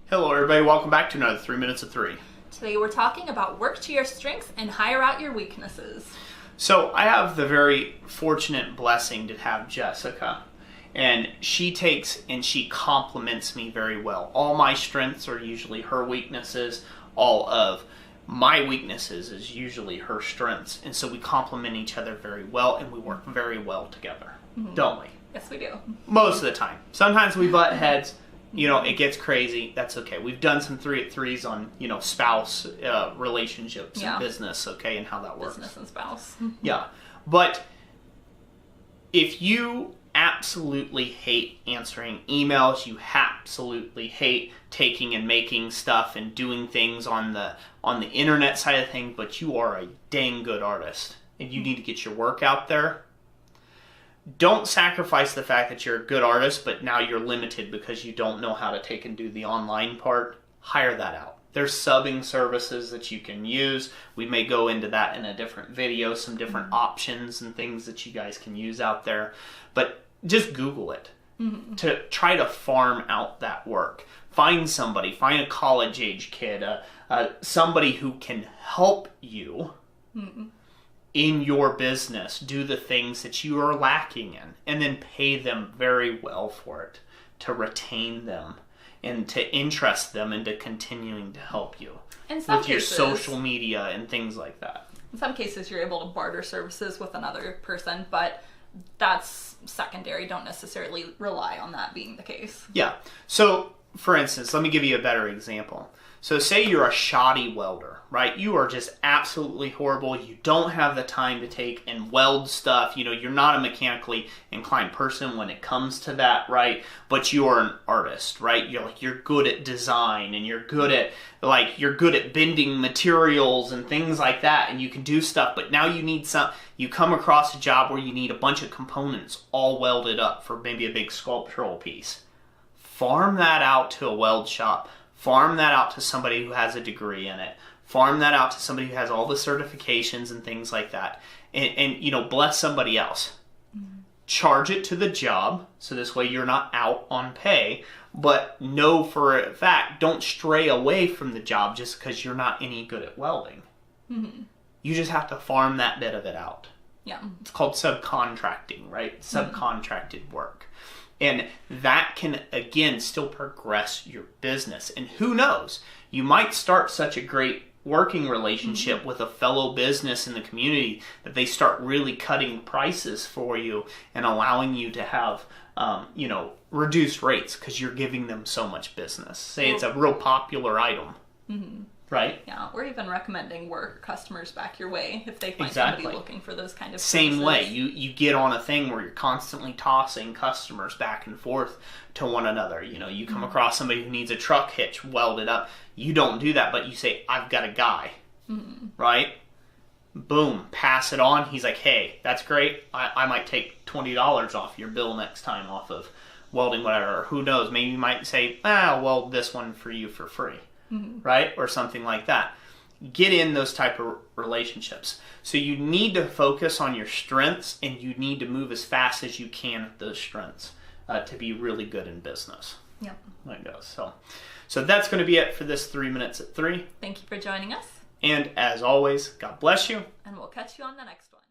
Hello everybody, welcome back to another 3 Minutes of 3. Today we're talking about work to your strengths and hire out your weaknesses. So I have the very fortunate blessing to have Jessica, and she takes and she compliments me very well. All my strengths are usually her weaknesses. All of my weaknesses is usually her strengths, and so we complement each other very well, and we work very well together, don't we? Yes, we do. Most of the time. Sometimes we butt heads. You know, it gets crazy. That's okay. We've done some 3 at 3s on, spouse relationships and business, okay, and how that works. Business and spouse. Yeah. But if you absolutely hate answering emails, you absolutely hate taking and making stuff and doing things on the internet side of things, but you are a dang good artist and you need to get your work out there, don't sacrifice the fact that you're a good artist, but now you're limited because you don't know how to take and do the online part. Hire that out. There's subbing services that you can use. We may go into that in a different video, some different options and things that you guys can use out there. But just Google it to try to farm out that work. Find somebody, find a college-age kid, somebody who can help you in your business, do the things that you are lacking in, and then pay them very well for it, to retain them and to interest them into continuing to help you with your social media and things like that. In some cases, you're able to barter services with another person, but that's secondary. Don't necessarily rely on that being the case. Yeah. So, for instance, let me give you a better example. So say you're a shoddy welder, right? You are just absolutely horrible. You don't have the time to take and weld stuff. You know, you're not a mechanically inclined person when it comes to that, right? But you are an artist, right? You're good at design, and you're good at bending materials and things like that, and you can do stuff, but now you come across a job where you need a bunch of components all welded up for maybe a big sculptural piece. Farm that out to a weld shop. Farm that out to somebody who has a degree in it. Farm that out to somebody who has all the certifications and things like that. And bless somebody else. Charge it to the job, so this way you're not out on pay. But know for a fact, don't stray away from the job just because you're not any good at welding. You just have to farm that bit of it out. Yeah. It's called subcontracting, right? Subcontracted work. And that can, again, still progress your business. And who knows, you might start such a great working relationship with a fellow business in the community that they start really cutting prices for you and allowing you to have, reduced rates because you're giving them so much business. Say it's a real popular item. Right? Yeah, or even recommending work customers back your way if they find somebody looking for those kind of Same services. way. You get on a thing where you're constantly tossing customers back and forth to one another. You know, you come across somebody who needs a truck hitch welded up. You don't do that, but you say, I've got a guy. Right? Boom. Pass it on. He's like, hey, that's great. I might take $20 off your bill next time off of welding whatever. Or who knows? Maybe you might say, I'll weld this one for you for free. Right? Or something like that. Get in those type of relationships. So you need to focus on your strengths, and you need to move as fast as you can at those strengths to be really good in business. Yep. There it goes. So that's going to be it for this 3 Minutes at 3. Thank you for joining us. And as always, God bless you. And we'll catch you on the next one.